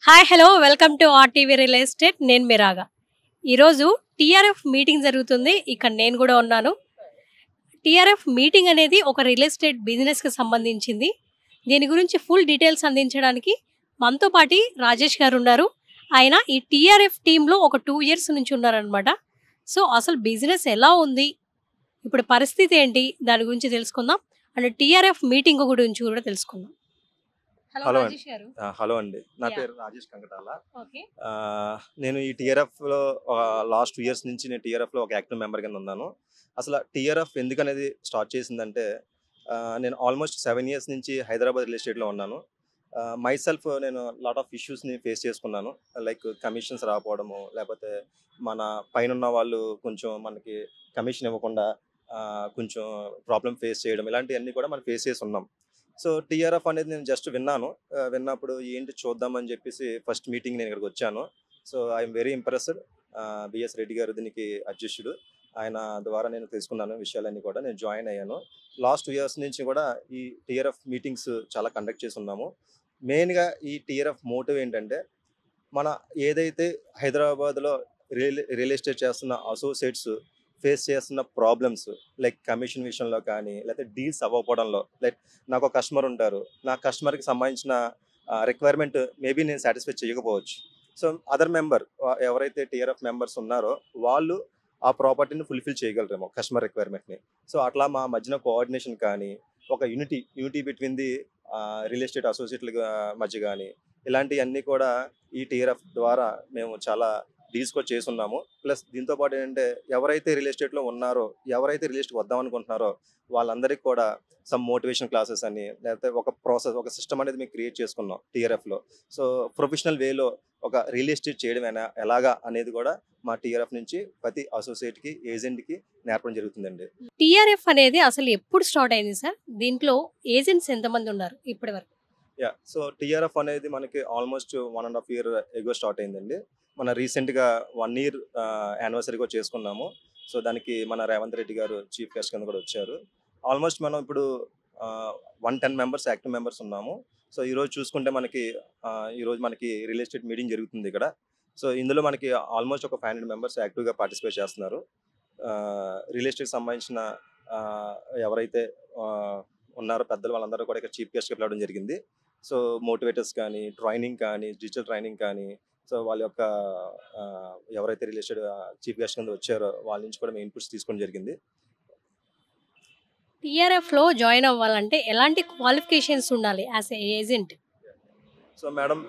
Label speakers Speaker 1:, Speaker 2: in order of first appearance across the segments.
Speaker 1: Hi hello welcome to RTV real estate. నేను మిరాగా. ఈరోజు TRF meeting జరుగుతుంది. ఇక్కడ నేను కూడా ఉన్నాను. టీఆర్ఎఫ్ మీటింగ్ అనేది ఒక రియల్ ఎస్టేట్ బిజినెస్కి సంబంధించింది. దీని గురించి ఫుల్ డీటెయిల్స్ అందించడానికి మనతో పాటు రాజేష్ గారు ఉన్నారు. ఆయన ఈ టీఆర్ఎఫ్ టీంలో ఒక 2 ఇయర్స్ నుంచి ఉన్నారనమాట. సో అసలు బిజినెస్ ఎలా ఉంది, ఇప్పుడు పరిస్థితి ఏంటి, దాని గురించి తెలుసుకుందాం. అండ్ టీఆర్ఎఫ్ మీటింగ్ గురించి కూడా తెలుసుకుందాం. హలో
Speaker 2: హలో
Speaker 1: రాజేష్ గారు.
Speaker 2: హలో అండి, నా
Speaker 1: యా.
Speaker 2: పేరు రాజేష్ కంకటాల.
Speaker 1: ఓకే.
Speaker 2: నేను ఈ టీఆర్ఎఫ్లో లాస్ట్ 2 ఇయర్స్ నుంచి నేను టీఆర్ఎఫ్లో ఒక యాక్టివ్ మెంబర్ కింద ఉన్నాను. అసలు టీఆర్ఎఫ్ ఎందుకనేది స్టార్ట్ చేసిందంటే, నేను ఆల్మోస్ట్ 7 ఇయర్స్ నుంచి హైదరాబాద్ రియల్ ఎస్టేట్లో ఉన్నాను. మైసెల్ఫ్ నేను లాట్ ఆఫ్ ఇష్యూస్ని ఫేస్ చేసుకున్నాను. లైక్ కమిషన్స్ రాకపోవడము, లేకపోతే మన పైన ఉన్న వాళ్ళు కొంచెం మనకి కమిషన్ ఇవ్వకుండా కొంచెం ప్రాబ్లం ఫేస్ చేయడం, ఇలాంటివన్నీ కూడా మనం ఫేస్ చేసి ఉన్నాం. సో టీఆర్ఎఫ్ అనేది నేను జస్ట్ విన్నాను. విన్నప్పుడు ఏంటి చూద్దామని చెప్పేసి ఫస్ట్ మీటింగ్ నేను ఇక్కడికి వచ్చాను. So I'm very impressed. B S Reddy గారు దీనికి అధ్యక్షుడు. ఆయన ద్వారా నేను తెలుసుకున్నాను విషయాలన్నీ కూడా. నేను జాయిన్ అయ్యాను. లాస్ట్ 2 ఇయర్స్ నుంచి కూడా ఈ టీఆర్ఎఫ్ మీటింగ్స్ చాలా కండక్ట్ చేస్తున్నాము. మెయిన్గా ఈ టీఆర్ఎఫ్ మోటివ్ ఏంటంటే, మన ఏదైతే హైదరాబాద్లో రియల్ ఎస్టేట్ చేస్తున్న అసోసియేట్స్ ఫేస్ చేస్తున్న ప్రాబ్లమ్స్, లైక్ కమిషన్ విషయంలో కానీ, లేకపోతే డీల్స్ అవ్వకపోవడంలో, లైక్ నాకు ఒక కస్టమర్ ఉంటారు, నా కస్టమర్కి సంబంధించిన రిక్వైర్మెంట్ మేబీ నేను సాటిస్ఫై చేయకపోవచ్చు. సో అదర్ మెంబర్ ఎవరైతే టీఆర్ఎఫ్ మెంబర్స్ ఉన్నారో వాళ్ళు ఆ ప్రాపర్టీని ఫుల్ఫిల్ చేయగలరేమో, కస్టమర్ రిక్వైర్మెంట్ని. సో అట్లా మా మధ్యన కోఆర్డినేషన్ కానీ, ఒక unity between the real estate అసోసియేట్ల మధ్య కానీ, ఇలాంటివన్నీ కూడా ఈ టీఆర్ఎఫ్ ద్వారా మేము చాలా డీల్స్ కూడా చేసున్నాము. ప్లస్ దీంతో పాటు ఏంటంటే, ఎవరైతే రియల్ ఎస్టేట్లో ఉన్నారో, ఎవరైతే రియల్ ఎస్టేట్ వద్దాం అనుకుంటున్నారో వాళ్ళందరికీ కూడా సమ్ మోటివేషన్ క్లాసెస్ అని, లేకపోతే ఒక ప్రాసెస్, ఒక సిస్టమ్ అనేది మేము క్రియేట్ చేసుకున్నాం టీఆర్ఎఫ్లో. సో ప్రొఫెషనల్ వేలో ఒక రియల్ ఎస్టేట్ చేయడం ఎలాగా అనేది కూడా మా టీఆర్ఎఫ్ నుంచి ప్రతి అసోసియేట్కి, ఏజెంట్కి నేర్పడం జరుగుతుందండి.
Speaker 1: టీఆర్ఎఫ్ అనేది అసలు ఎప్పుడు స్టార్ట్ అయింది సార్? దీంట్లో ఏజెంట్స్ ఎంతమంది ఉన్నారు ఇప్పటి వరకు?
Speaker 2: యా, సో టీఆర్ఎఫ్ అనేది మనకి ఆల్మోస్ట్ 1.5 year ఎగో స్టార్ట్ అయిందండి. మన రీసెంట్గా 1 year యానివర్సరీ కూడా చేసుకున్నాము. సో దానికి మన రేవంత్ రెడ్డి గారు చీఫ్ గెస్ట్ కింద కూడా వచ్చారు. ఆల్మోస్ట్ మనం ఇప్పుడు 110 మెంబర్స్ యాక్టివ్ మెంబర్స్ ఉన్నాము. సో ఈరోజు చూసుకుంటే ఈరోజు మనకి రియల్ ఎస్టేట్ మీటింగ్ జరుగుతుంది ఇక్కడ. సో ఇందులో మనకి ఆల్మోస్ట్ ఒక 500 మెంబర్స్ యాక్టివ్గా పార్టిసిపేట్ చేస్తున్నారు. రియల్ ఎస్టేట్ సంబంధించిన ఎవరైతే ఉన్నారో పెద్దలు వాళ్ళందరూ కూడా ఇక్కడ చీఫ్ గెస్ట్గా పిలవడం జరిగింది. సో మోటివేటర్స్ కానీ, ట్రైనింగ్ కానీ, డిజిటల్ ట్రైనింగ్ కానీ, సో వాళ్ళ యొక్క ఎవరైతే రియల్ ఎస్టేట్ చీఫ్ గెస్ట్ కింద వచ్చారో వాళ్ళ నుంచి కూడా మేము ఇన్పుట్స్ తీసుకోవడం జరిగింది.
Speaker 1: టీఆర్ఎఫ్లో జాయిన్ అవ్వాలంటే ఎలాంటి క్వాలిఫికేషన్స్ ఉండాలి as a agent?
Speaker 2: So madam,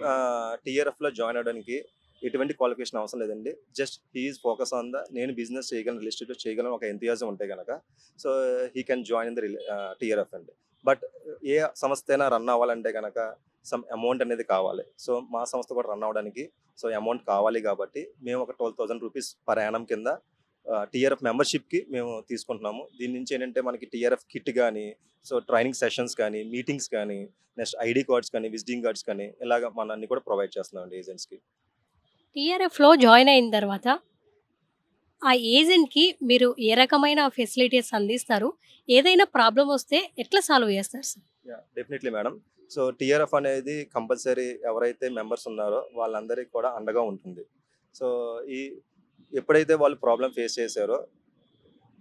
Speaker 2: టీఆర్ఎఫ్లో జాయిన్ అవ్వడానికి ఎటువంటి క్వాలిఫికేషన్ అవసరం లేదండి. జస్ట్ హీఈస్ ఫోకస్ ఆన్ నేను బిజినెస్ చేయగలను, రియల్ ఎస్టేట్లో చేయగలను ఒక ఎంతయాజం ఉంటే కనుక, so he can join in the TRF అండి. బట్ ఏ సంస్థ అయినా రన్ అవ్వాలంటే కనుక సమ్ అమౌంట్ అనేది కావాలి. సో మా సంస్థ కూడా రన్ అవ్వడానికి సో అమౌంట్ కావాలి కాబట్టి మేము ఒక 12,000 రూపీస్ పర్ యానం కింద టీఆర్ఎఫ్ మెంబర్షిప్కి మేము తీసుకుంటున్నాము. దీని నుంచి ఏంటంటే మనకి టీఆర్ఎఫ్ కిట్ కానీ, సో ట్రైనింగ్ సెషన్స్ కానీ, మీటింగ్స్ కానీ, నెక్స్ట్ ఐడి కార్డ్స్ కానీ, విజిటింగ్ కార్డ్స్ కానీ, ఇలాగ మన అన్ని కూడా ప్రొవైడ్ చేస్తున్నామండి ఏజెంట్స్కి.
Speaker 1: టీఆర్ఎఫ్లో జాయిన్ అయిన తర్వాత ఆ ఏజెంట్కి మీరు ఏ రకమైన ఫెసిలిటీస్ అందిస్తారు? ఏదైనా ప్రాబ్లం వస్తే ఎట్లా సాల్వ్ చేస్తారు sir?
Speaker 2: Definitely madam. So TRF అనేది కంపల్సరీ ఎవరైతే మెంబర్స్ ఉన్నారో వాళ్ళందరికీ కూడా అండగా ఉంటుంది. సో ఎప్పుడైతే వాళ్ళు ప్రాబ్లం ఫేస్ చేశారో,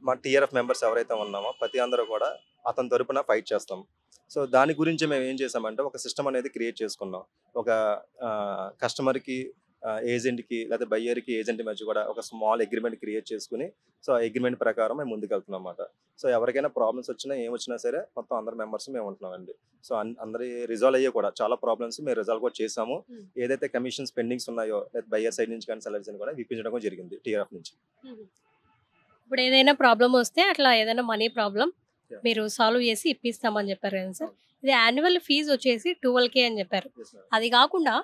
Speaker 2: మా టీఆర్ఎఫ్ మెంబర్స్ ఎవరైతే ఉన్నామో ప్రతి అందరూ కూడా అతని తరపున ఫైట్ చేస్తాం. సో దాని గురించి మేము ఏం చేసామంటే, ఒక సిస్టమ్ అనేది క్రియేట్ చేసుకున్నాం. ఒక కస్టమర్కి, ఏజెంట్కి, లేదా బయ్యర్కి, ఏజెంట్ మధ్య కూడా ఒక స్మాల్ అగ్రిమెంట్ క్రియేట్ చేసుకుని, సో ఆ అగ్రిమెంట్ ప్రకారం మేము ముందుకు వెళ్తున్నాం అన్నమాట. సో ఎవరికైనా ప్రాబ్లమ్స్ వచ్చినా ఏమొచ్చినా సరే మొత్తం అందరు మెంబర్స్ మేము ఉంటున్నామండి. సో అందరి రిజాల్వ్ అయ్యే కూడా చాలా ప్రాబ్లమ్స్ మేము రిజాల్వ్ కూడా చేసాము. ఏదైతే కమిషన్స్ పెండింగ్స్ ఉన్నాయో, లేదా బయ్యర్ సైడ్ నుంచి కానీ సెల్లర్స్ కూడా విప్పించడం కూడా జరిగింది టీఆర్ఎఫ్ నుంచి.
Speaker 1: ఇప్పుడు ఏదైనా ప్రాబ్లం వస్తే అట్లా ఏదైనా మనీ ప్రాబ్లం మీరు సాల్వ్ చేసి ఇప్పిస్తామని చెప్పారు కదా సార్. ఇది యాన్యువల్ ఫీజు వచ్చేసి 12K అని చెప్పారు. అది కాకుండా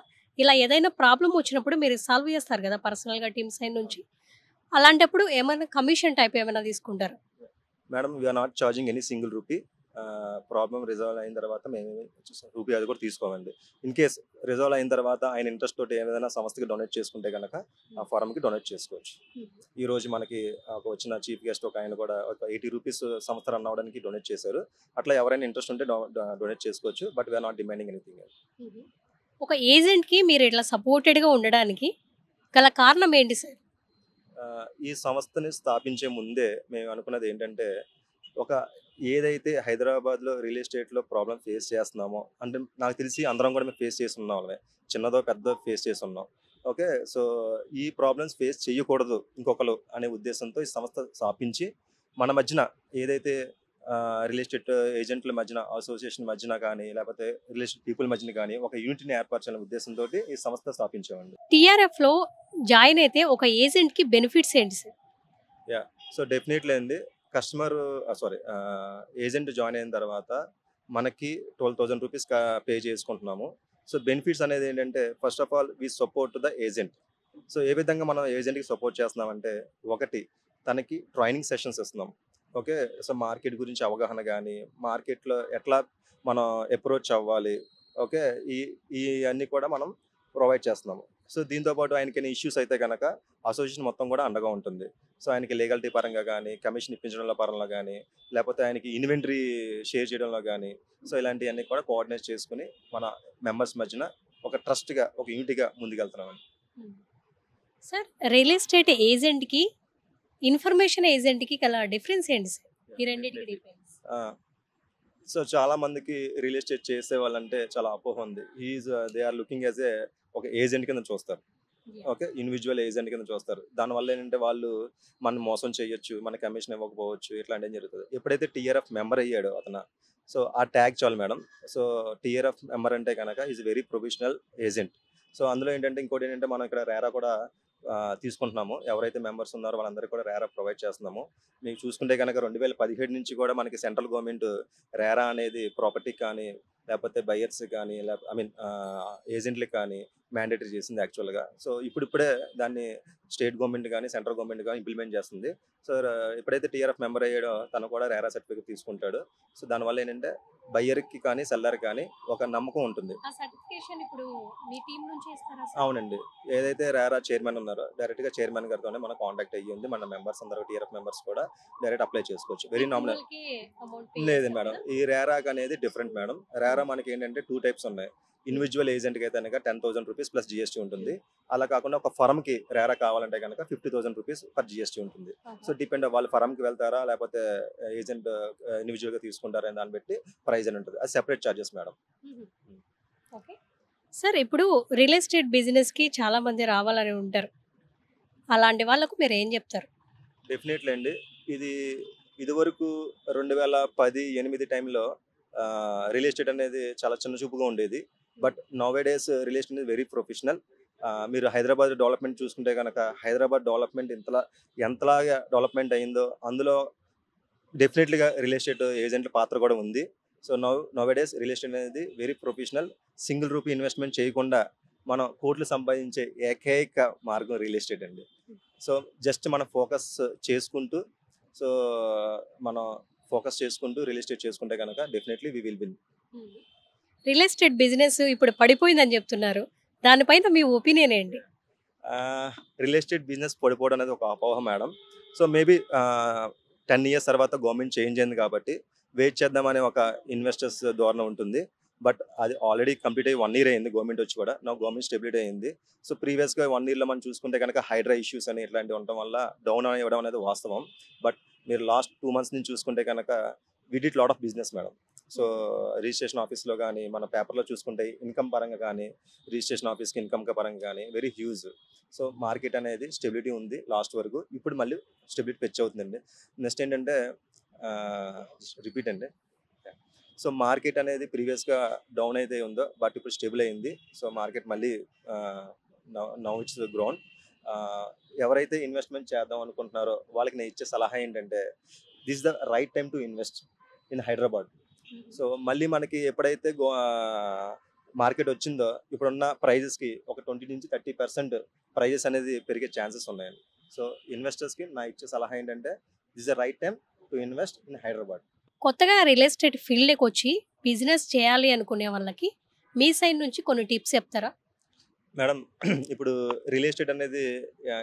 Speaker 1: ఇలా ఏదైనా ప్రాబ్లం వచ్చినప్పుడు మీరు సాల్వ్ చేస్తారు కదా పర్సనల్గా టీమ్ సైడ్ నుంచి, అలాంటప్పుడు ఏమైనా కమిషన్ టైప్ ఏమైనా తీసుకుంటారు?
Speaker 2: Madam, we are not charging any single rupee. Problem resolve అయిన తర్వాత మేము రూపీ అది కూడా తీసుకోమండి. ఇన్ కేస్ రిజాల్వ్ అయిన తర్వాత ఆయన ఇంట్రెస్ట్ తోటి ఏదైనా సంస్థకి డొనేట్ చేసుకుంటే కనుక ఆ ఫారంకి డొనేట్ చేసుకోవచ్చు. ఈ రోజు మనకి వచ్చిన చీఫ్ గెస్ట్ ఒక ఆయన కూడా ఒక 80 రూపీస్ సంస్థ రన్ అవ్వడానికి డొనేట్ చేశారు. అట్లా ఎవరైనా ఇంట్రెస్ట్ ఉంటే డొనేట్ చేసుకోవచ్చు. But we are not demanding anything.
Speaker 1: ఒక ఏజెంట్‌కి మీరు ఇట్లా సపోర్టెడ్‌గా ఉండడానికి గల కారణం ఏంటి సార్?
Speaker 2: ఈ సంస్థని స్థాపించే ముందే మేము అనుకున్నది ఏంటంటే, ఒక ఏదైతే హైదరాబాద్‌లో రియల్ ఎస్టేట్‌లో ప్రాబ్లమ్ ఫేస్ చేస్తున్నామో, అంటే నాకు తెలిసి అందరం కూడా మేము ఫేస్ చేసి ఉన్నాంలే. చిన్నదో, పెద్దదో ఫేస్ చేసి ఉన్నాం. ఓకే. సో, ఈ ప్రాబ్లమ్స్ ఫేస్ చేయకూడదు ఇంకొకళ్ళు అనే ఉద్దేశంతో ఈ సంస్థ స్థాపించి, మన మధ్యన ఏదైతే రియల్ ఎస్టేట్ ఏజెంట్ల మధ్యన, అసోసియేషన్ మధ్యన కానీ, లేకపోతే రియల్ ఎస్టేట్ పీపుల్ మధ్యన కానీ ఒక యూనిటీని ఏర్పరచాలనే ఉద్దేశంతోటి ఈ సంస్థ స్థాపించామండి.
Speaker 1: టీఆర్ఎఫ్‌లో జాయిన్ అయితే ఒక ఏజెంట్‌కి బెనిఫిట్స్ ఏంటి సార్?
Speaker 2: యాహ్! సో, డెఫినెట్‌లీ అండి. కస్టమర్ ఏజెంట్ జాయిన్ అయిన తర్వాత మనకి రూ. 12,000 పే చేసుకుంటున్నాము. సో, బెనిఫిట్స్ అనేది ఏంటంటే first of all we support the agent. So, ఏ విధంగా మనం ఏజెంట్‌కి సపోర్ట్ చేస్తున్నామంటే, ఒకటి తనకి ట్రైనింగ్ సెషన్స్ ఇస్తున్నాం. ఓకే. సో, మార్కెట్ గురించి అవగాహన గాని, మార్కెట్‌లో ఎట్లా మనం అప్రోచ్ అవ్వాలి. ఓకే. ఈ ఇయన్నీ కూడా మనం ప్రొవైడ్ చేస్తున్నాము. సో, దీంతో పాటు ఆయనకేమైనా ఇష్యూస్ అయితే గనక అసోసియేషన్ మొత్తం కూడా అండగా ఉంటుంది. సో, ఆయనకి లీగాలిటీ పరంగా గానీ, కమిషన్ ఇప్పించడంలో పరంలో గానీ, లేపోతే ఆయనకి ఇన్వెంటరీ షేర్ చేయడంలో గానీ, సో, ఇలాంటియన్నీ కూడా కోఆర్డినేట్ చేసుకొని, మన మెంబర్స్ మధ్యన ఒక ట్రస్ట్‌గా, ఒక యూనిటీగా ముందుకెళ్తున్నామండి.
Speaker 1: సార్ రియల్ ఎస్టేట్ ఏజెంట్‌కి, ఇన్ఫర్మేషన్ ఏజెంట్‌కి గల డిఫరెన్స్ ఏంటి సార్? ఈ రెండిటికి డిఫరెన్స్.
Speaker 2: ఆ! సో, చాలా మందికి రియల్ ఎస్టేట్ చేసేవాళ్ళంటే చాలా అపోహ ఉంది. దే ఆర్ లుకింగ్ యాస్ ఒక ఏజెంట్ కింద చూస్తారు. ఓకే. ఇండివిడ్యువల్ ఏజెంట్ కింద చూస్తారు. దానివల్ల ఏంటంటే వాళ్ళు మనల్ని మోసం చేయొచ్చు, మన కమిషన్ ఇవ్వకపోవచ్చు, ఇట్లాంటివి జరుగుతది. ఎప్పుడైతే టీఆర్ఎఫ్ మెంబర్ అయ్యాడో అతను, సో, ఆ ట్యాగ్ చాలు మేడం. సో, టీఆర్ఎఫ్ మెంబర్ అంటే గనక is very professional agent. So, అందులో ఏంటంటే ఇంకోటేంటంటే మనం ఇక్కడ రేరా కూడా తీసుకుంటున్నాము. ఎవరైతే మెంబర్స్ ఉన్నారో వాళ్ళందరికీ కూడా రేరా ప్రొవైడ్ చేస్తున్నాము. మీకు చూసుకుంటే గనక 2017 నుంచి కూడా మనకి సెంట్రల్ గవర్నమెంట్ రేరా అనేది ప్రాపర్టీకి కానీ, లేకపోతే బయర్స్‌కి కానీ, ఏజెంట్‌లకి కానీ మ్యాండేటరీ చేసింది యాక్చువల్‌గా. సో, ఇప్పుడిప్పుడే దాన్ని స్టేట్ గవర్నమెంట్ గాని, సెంట్రల్ గవర్నమెంట్ గాని ఇంప్లిమెంట్ చేస్తుంది. సో, ఎప్పుడైతే టీఆర్ఎఫ్ మెంబర్ అయ్యాడో తను కూడా రేరా సర్టిఫికేట్ తీసుకుంటాడు. సో, దానివల్ల ఏంటంటే బయ్యర్‌కి కానీ, సెల్లర్‌కి కానీ ఒక నమ్మకం ఉంటుంది.
Speaker 1: ఆ సర్టిఫికేషన్ ఇప్పుడు మీ టీమ్ నుంచి ఇస్తారా సార్?
Speaker 2: అవునండి. ఏదైతే రేరా చైర్మన్ ఉన్నారో డైరెక్ట్‌గా చైర్మన్ గారితోనే మనం కాంటాక్ట్ అయ్యింది. మన మెంబర్స్ అందరూ టీఆర్ఎఫ్ మెంబర్స్ కూడా డైరెక్ట్ అప్లై చేసుకోవచ్చు. Very nominal.
Speaker 1: అప్రూవల్‌కి అమౌంట్ పే
Speaker 2: లేదు
Speaker 1: చేస్తారా
Speaker 2: మేడం.
Speaker 1: సార్?
Speaker 2: ఈ రేరాక్ అనేది డిఫరెంట్ మేడం. రేరా మనకేంటంటే 2 టైప్స్ ఉన్నాయి. ఇండివిడ్యువల్ ఏజెంట్‌కి అయితే గనక రూ. 10,000 ప్లస్ జీఎస్టీ ఉంటుంది. అలా కాకుండా ఒక ఫర్మ్‌కి రేరా కావాలంటే గనక రూ. 50,000 పర్ జీఎస్టీ ఉంటుంది. సో,
Speaker 1: ఆహా.
Speaker 2: డిపెండ్ వాళ్ళు ఫర్మ్‌కి వెళ్తారా? లేకపోతే ఏజెంట్ ఇండివిడ్యువల్‌గా తీసుకుంటారా అనే దాన్ని బట్టి ప్రైస్ అని ఉంటది. అది సెపరేట్ చార్జెస్ మేడం.
Speaker 1: హుహు. ఓకే. సార్ ఇప్పుడు రియల్ ఎస్టేట్ బిజినెస్‌కి చాలా మంది రావాలని ఉంటారు. అలాంటి వాళ్ళకు మీరేం చెప్తారు?
Speaker 2: డెఫినెట్‌లీ అండి. ఇది ఇదివరకు 2010, 8 టైంలో రియల్ ఎస్టేట్ అనేది చాలా చిన్న చూపుగా ఉండేది. బట్ నౌ-ఏ-డేస్ రియల్ ఎస్టేట్ అనేది వెరీ ప్రొఫెషనల్. మీరు హైదరాబాద్ డెవలప్‌మెంట్ చూసుకుంటే గనక హైదరాబాద్ డెవలప్‌మెంట్ ఎంతలాగా డెవలప్‌మెంట్ అయిందో అందులో డెఫినెట్‌లీగా రియల్ ఎస్టేట్ ఏజెంట్ల పాత్ర కూడా ఉంది. సో, నౌ-ఏ-డేస్ రియల్ ఎస్టేట్ అనేది very professional. Single rupee investment చేయకుండా మనం కోట్లు సంపాదించే ఏకైక మార్గం రియల్ ఎస్టేట్ అండి. సో, జస్ట్ మనం చేసుకుంటూ సో, మనం ఫోకస్ చేసుకుంటూ రియల్ ఎస్టేట్ చేసుకుంటే గనక definitely we will win.
Speaker 1: Real estate business ఇప్పుడు పడిపోయిందని చెప్తున్నారు. దానిపైన మీ ఒపీనియన్ ఏంటి?
Speaker 2: రియల్ ఎస్టేట్ బిజినెస్ పడిపోవడం అనేది ఒక అపోహ మేడం. సో, మేబీ 10 ఇయర్స్ తర్వాత గవర్నమెంట్ చేంజ్ అయింది కాబట్టి వెయిట్ చేద్దామనే ఒక ఇన్వెస్టర్స్ ధోరణి ఉంటుంది. బట్ అది ఆల్రెడీ కంప్లీట్ అయ్యి 1 ఇయర్ అయింది గవర్నమెంట్ వచ్చి కూడా. నౌ గవర్నమెంట్ స్టెబిలిటీ అయింది. సో, ప్రీవియస్‌గా 1 ఇయర్‌లో మనం చూసుకుంటే గనక హైడ్రా ఇష్యూస్ అని ఇట్లాంటివి ఉండటం వల్ల డౌన్ అవ్వడం అనేది వాస్తవం. బట్ మీరు లాస్ట్ 2 మంత్స్ నుంచి చూసుకుంటే గనక we did lot of business madam. So, registration ఆఫీస్‌లో గానీ, మన పేపర్‌లో చూసుకుంటే ఇన్‌కమ్ పరంగా గానీ, రిజిస్ట్రేషన్ ఆఫీస్‌కి ఇన్‌కమ్ పరంగా గానీ వెరీ హ్యూజ్. సో, మార్కెట్ అనేది స్టెబిలిటీ ఉంది లాస్ట్ వరకు. ఇప్పుడు మళ్ళీ స్టెబిలిటీ ఫెచ్ అవుతుందండి. నెక్స్ట్ ఏంటంటే రిపీట్ అండి. సో, మార్కెట్ అనేది ప్రీవియస్‌గా డౌన్ అయితే ఉందో బట్ ఇప్పుడు స్టేబుల్ అయింది. సో, మార్కెట్ మళ్ళీ నౌ ఇట్స్ గ్రోన్. ఎవరైతే ఇన్వెస్ట్‌మెంట్ చేద్దాం అనుకుంటున్నారో వాళ్ళకి నేను ఇచ్చే సలహా ఏంటంటే this the right time to invest in Hyderabad. So, మళ్ళీ మనకి ఎప్పుడైతే మార్కెట్ వచ్చిందో ఇప్పుడున్న ప్రైజెస్‌కి ఒక 20-30% ప్రైజెస్ అనేది పెరిగే ఛాన్సెస్ ఉన్నాయండి. సో, ఇన్వెస్టర్స్‌కి నా ఇచ్చే సలహా ఏంటంటే this the right time to invest in Hyderabad.
Speaker 1: కొత్తగా రియల్ ఎస్టేట్ ఫీల్డ్‌లోకి వచ్చి బిజినెస్ చేయాలి అనుకునే వాళ్ళకి మీ సైడ్ నుంచి కొన్ని టిప్స్ చెప్తారా?
Speaker 2: మేడం, ఇప్పుడు రియల్ ఎస్టేట్ అనేది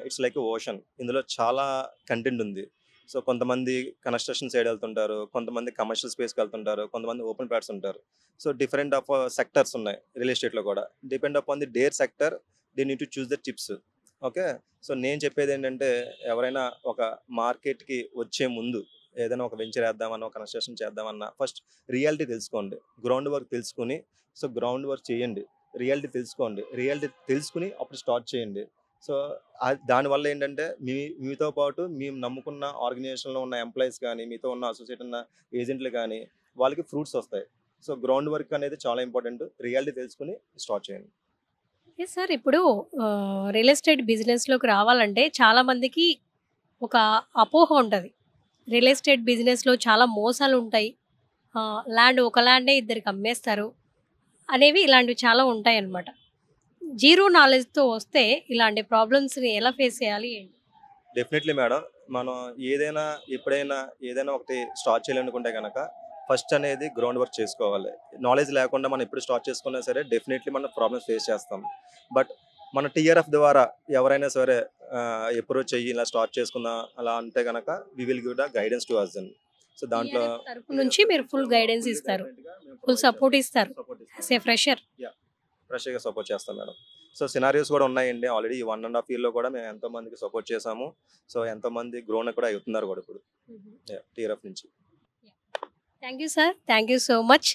Speaker 2: ఇట్స్ లైక్ ఓషన్. ఇందులో చాలా కంటెంట్ ఉంది. సో కొంతమంది కన్స్ట్రక్షన్ సైడ్ వెళ్తుంటారు, కొంతమంది కమర్షియల్ స్పేస్కి వెళ్తుంటారు, కొంతమంది ఓపెన్ ప్లాట్స్ ఉంటారు. సో డిఫరెంట్ ఆఫ్ సెక్టర్స్ ఉన్నాయి రియల్ ఎస్టేట్లో కూడా. Depend upon the dare sector they need to choose the chips. Okay. So నేను చెప్పేది ఏంటంటే, ఎవరైనా ఒక మార్కెట్కి వచ్చే ముందు ఏదైనా ఒక వెంచర్ వేద్దామన్నా, ఒక కన్స్ట్రక్షన్ చేద్దామన్నా ఫస్ట్ రియాలిటీ తెలుసుకోండి. గ్రౌండ్ వర్క్ తెలుసుకుని, సో గ్రౌండ్ వర్క్ చేయండి. రియాలిటీ తెలుసుకోండి. రియాలిటీ తెలుసుకుని అప్పుడు స్టార్ట్ చేయండి. సో దానివల్ల ఏంటంటే మీతో పాటు మేము నమ్ముకున్న ఆర్గనైజేషన్లో ఉన్న ఎంప్లాయీస్ కానీ, మీతో ఉన్న అసోసియేట్ ఉన్న ఏజెంట్లు కానీ వాళ్ళకి ఫ్రూట్స్ వస్తాయి. సో గ్రౌండ్ వర్క్ అనేది చాలా ఇంపార్టెంట్. రియాలిటీ తెలుసుకుని స్టార్ట్ చేయండి.
Speaker 1: Yes sir. ఇప్పుడు రియల్ ఎస్టేట్ బిజినెస్‌లోకి రావాలంటే చాలామందికి ఒక అపోహ ఉంటది. రియల్ ఎస్టేట్ బిజినెస్‌లో చాలా మోసాలుంటాయి. ఒక ల్యాండే ఇద్దరికి అమ్మేస్తారు అనేవి ఇలాంటివి చాలా ఉంటాయన్నమాట. జీరో నాలెడ్జ్‌తో వస్తే ఇలాంటి ప్రాబ్లమ్స్‌ని ఎలా ఫేస్ చేయాలి ఏంటి?
Speaker 2: Definitely madam. మనం ఏదైనా ఎప్పుడైనా ఏదైనా ఒకటి స్టార్ట్ చేయాలనుకుంటే కనుక ఫస్ట్ అనేది గ్రౌండ్ వర్క్ చేసుకోవాలి. నాలెడ్జ్ లేకుండా మనం ఎప్పుడు స్టార్ట్ చేసుకున్నా సరే డెఫినెట్లీ మనం ప్రాబ్లమ్స్ ఫేస్ చేస్తాం. బట్ మన టీఆర్ఎఫ్ ద్వారా ఎవరైనా సరే అప్రోచ్ అయ్యి ఇలా స్టార్ట్ చేసుకుందాం అలా అంటే కనుక we will give the guidance to us. So దాంట్లో
Speaker 1: టీఆర్ఎఫ్ తరపు నుంచి మీరు ఫుల్ గైడెన్స్ ఇస్తారు. ఫుల్ సపోర్ట్ ఇస్తారు. As a fresher.
Speaker 2: ఫ్రెష్గా సపోర్ట్ చేస్తాం మేడం. సో సినారియోస్ కూడా ఉన్నాయండి. ఆల్రెడీ 1.5 ఇయర్లో కూడా మేము ఎంతో మందికి సపోర్ట్ చేసాము. సో ఎంతో మంది గ్రోన్ కూడా అవుతున్నారు కూడా ఇప్పుడు టీఆర్ఎఫ్ నుంచి.
Speaker 1: Thank you sir. Thank you so much.